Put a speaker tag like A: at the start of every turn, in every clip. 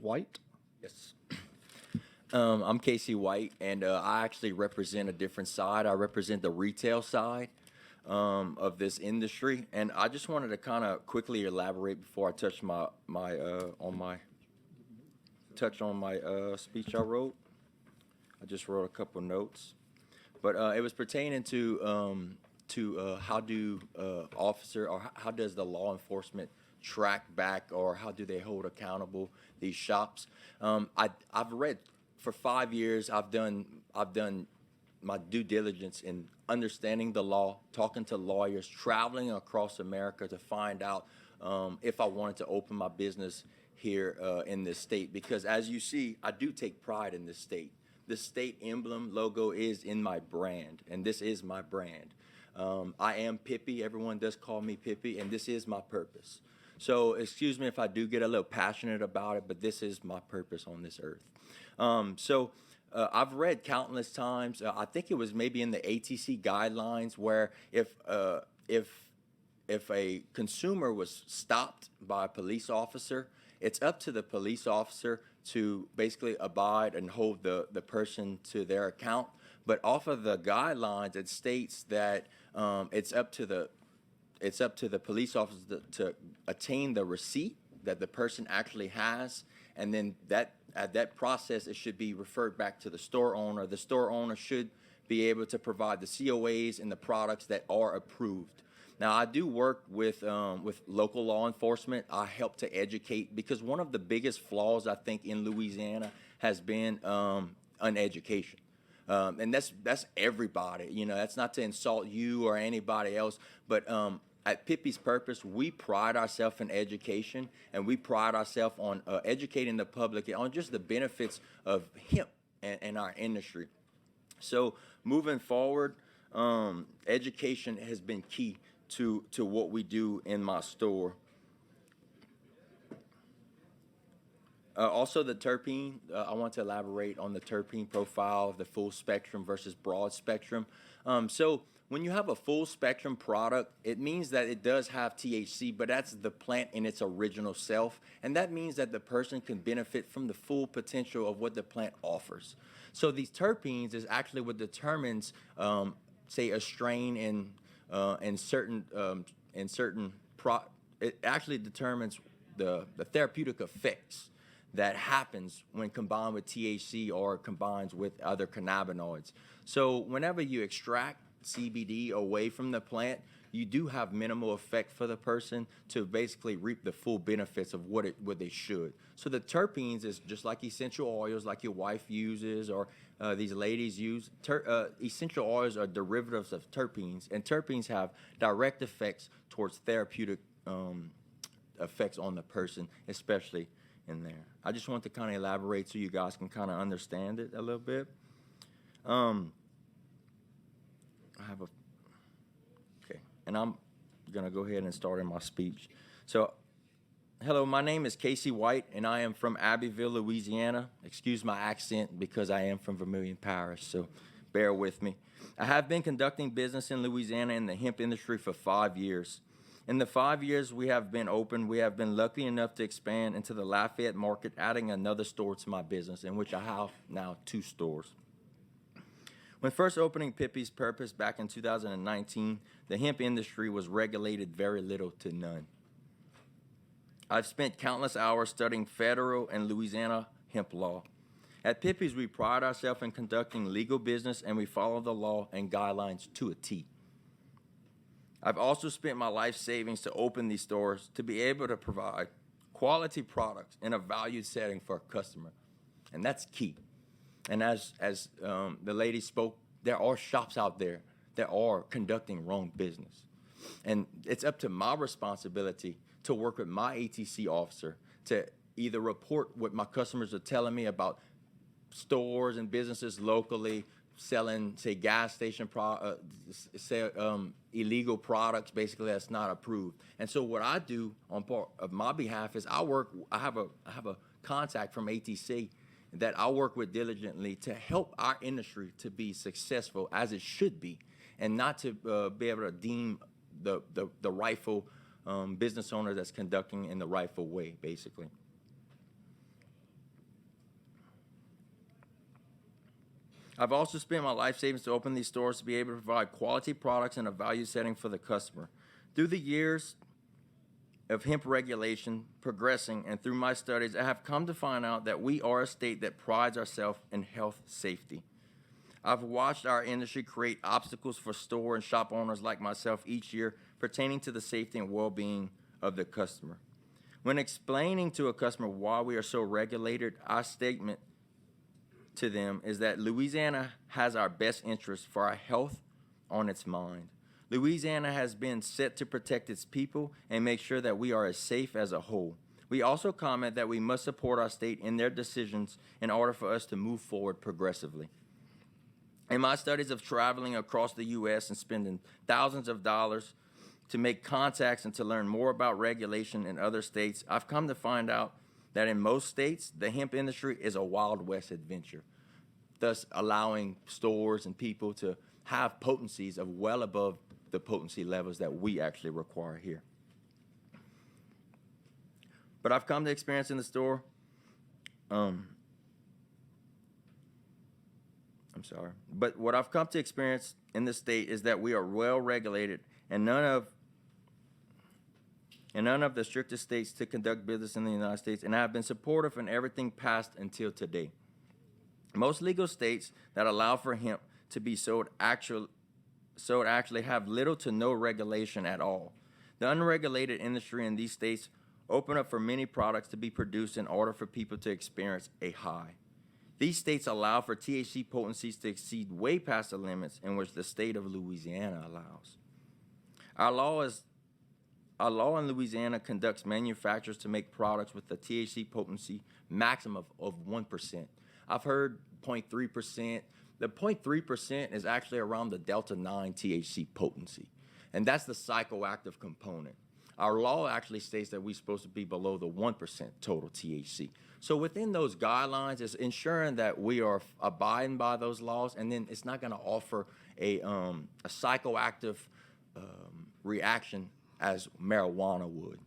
A: White.
B: Yes. I'm Casey White, and I actually represent a different side. I represent the retail side of this industry, and I just wanted to kind of quickly elaborate before I touch on my speech I wrote. I just wrote a couple notes, but it was pertaining to how do officer or how does the law enforcement track back, or how do they hold accountable these shops? I've read for 5 years. I've done my due diligence in understanding the law, talking to lawyers, traveling across America to find out if I wanted to open my business here in this state. Because as you see, I do take pride in this state. The state emblem logo is in my brand, and this is my brand. I am Pippi. Everyone does call me Pippi, and this is my purpose. So excuse me if I do get a little passionate about it, but this is my purpose on this earth. I've read countless times. I think it was maybe in the ATC guidelines where if a consumer was stopped by a police officer, it's up to the police officer to basically abide and hold the person to their account. But off of the guidelines, it states that it's up to the police officer to attain the receipt that the person actually has, and then at that process, it should be referred back to the store owner. The store owner should be able to provide the COAs and the products that are approved. Now, I do work with local law enforcement. I help to educate, because one of the biggest flaws, I think, in Louisiana has been uneducation. And that's everybody. You know, that's not to insult you or anybody else, but at Pippi's Purpose, we pride ourselves in education, and we pride ourselves on educating the public on just the benefits of hemp and our industry. So moving forward, education has been key to what we do in my store. Also, the terpene, I want to elaborate on the terpene profile, the full spectrum versus broad spectrum. So when you have a full spectrum product, it means that it does have THC, but that's the plant in its original self. And that means that the person can benefit from the full potential of what the plant offers. So these terpenes is actually what determines, say, a strain in certain it actually determines the therapeutic effects that happens when combined with THC or combines with other cannabinoids. So whenever you extract CBD away from the plant, you do have minimal effect for the person to basically reap the full benefits of what they should. So the terpenes is just like essential oils, like your wife uses or these ladies use. Essential oils are derivatives of terpenes, and terpenes have direct effects towards therapeutic effects on the person, especially in there. I just want to kind of elaborate so you guys can kind of understand it a little bit. And I'm gonna go ahead and start in my speech. So, hello, my name is Casey White, and I am from Abbeville, Louisiana. Excuse my accent because I am from Vermilion Parish, so bear with me. I have been conducting business in Louisiana in the hemp industry for 5 years. In the 5 years we have been open, we have been lucky enough to expand into the Lafayette market, adding another store to my business, in which I have now 2 stores. When first opening Pippi's Purpose back in 2019, the hemp industry was regulated very little to none. I've spent countless hours studying federal and Louisiana hemp law. At Pippi's, we pride ourselves in conducting legal business, and we follow the law and guidelines to a T. I've also spent my life savings to open these stores to be able to provide quality products in a valued setting for a customer, and that's key. And as the lady spoke, there are shops out there that are conducting wrong business. And it's up to my responsibility to work with my ATC officer to either report what my customers are telling me about stores and businesses locally selling, say, gas station illegal products, basically that's not approved. And so what I do on part of my behalf is I have a contact from ATC that I work with diligently to help our industry to be successful as it should be, and not to be able to deem the rightful business owner that's conducting in the rightful way, basically. I've also spent my life savings to open these stores to be able to provide quality products and a value setting for the customer. Through the years of hemp regulation progressing and through my studies, I have come to find out that we are a state that prides ourselves in health safety. I've watched our industry create obstacles for store and shop owners like myself each year pertaining to the safety and well-being of the customer. When explaining to a customer why we are so regulated, our statement to them is that Louisiana has our best interest for our health on its mind. Louisiana has been set to protect its people and make sure that we are as safe as a whole. We also comment that we must support our state in their decisions in order for us to move forward progressively. In my studies of traveling across the U.S. and spending thousands of dollars to make contacts and to learn more about regulation in other states, I've come to find out that in most states, the hemp industry is a Wild West adventure, thus allowing stores and people to have potencies of well above the potency levels that we actually require here. But I've come to experience in the store, But what I've come to experience in this state is that we are well regulated and none of the strictest states to conduct business in the United States, and I have been supportive in everything passed until today. Most legal states that allow for hemp to be sold actually have little to no regulation at all. The unregulated industry in these states open up for many products to be produced in order for people to experience a high. These states allow for THC potencies to exceed way past the limits in which the state of Louisiana allows. Our law in Louisiana conducts manufacturers to make products with a THC potency maximum of 1%. I've heard 0.3%. The 0.3% is actually around the Delta 9 THC potency, and that's the psychoactive component. Our law actually states that we're supposed to be below the 1% total THC. So within those guidelines, it's ensuring that we are abiding by those laws, and then it's not going to offer a psychoactive reaction as marijuana would.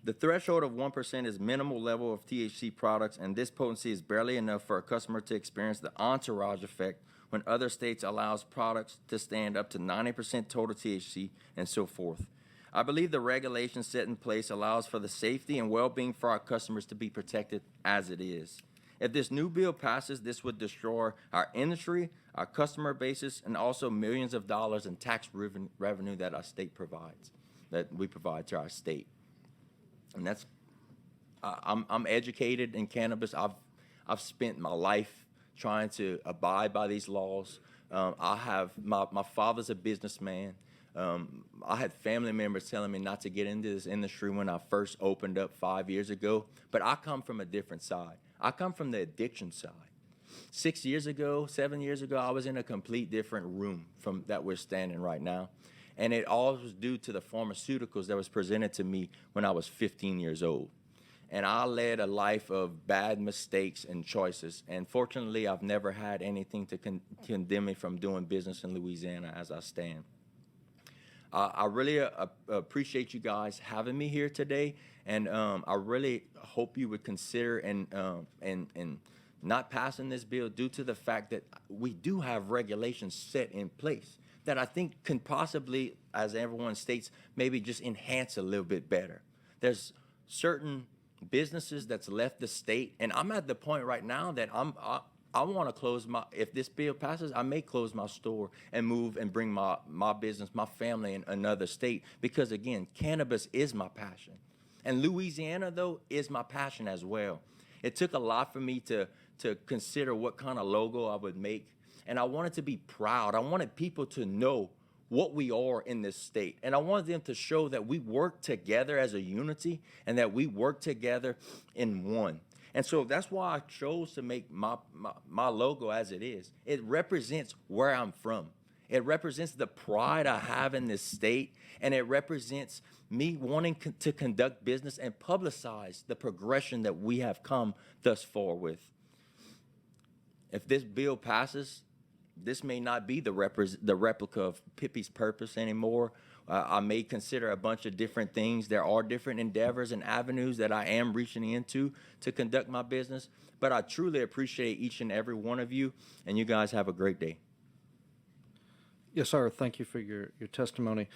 B: The threshold of 1% is minimal level of THC products, and this potency is barely enough for a customer to experience the entourage effect when other states allows products to stand up to 90% total THC and so forth. I believe the regulation set in place allows for the safety and well-being for our customers to be protected as it is. If this new bill passes, this would destroy our industry, our customer bases, and also millions of dollars in tax revenue that our state provides, that we provide to our state. And that's, I'm educated in cannabis. I've spent my life trying to abide by these laws. I have, my father's a businessman. I had family members telling me not to get into this industry when I first opened up 5 years ago, but I come from a different side. I come from the addiction side. 7 years ago, I was in a complete different room from that we're standing right now. And it all was due to the pharmaceuticals that was presented to me when I was 15 years old. And I led a life of bad mistakes and choices. And fortunately, I've never had anything to condemn me from doing business in Louisiana as I stand. I really appreciate you guys having me here today, and I really hope you would consider and not passing this bill due to the fact that we do have regulations set in place that I think can possibly, as everyone states, maybe just enhance a little bit better. There's certain businesses that's left the state, and I'm at the point right now that I want to close if this bill passes, I may close my store and move and bring my business, my family in another state because, again, cannabis is my passion. And Louisiana, though, is my passion as well. It took a lot for me to consider what kind of logo I would make, and I wanted to be proud. I wanted people to know what we are in this state, and I wanted them to show that we work together as a unity and that we work together in one. And so that's why I chose to make my logo as it is. It represents where I'm from. It represents the pride I have in this state, and it represents me wanting to conduct business and publicize the progression that we have come thus far with. If this bill passes, this may not be the replica of Pippi's Purpose anymore I may consider a bunch of different things. There are different endeavors and avenues that I am reaching into to conduct my business. But I truly appreciate each and every one of you, and you guys have a great day.
A: Yes, sir. Thank you for your testimony.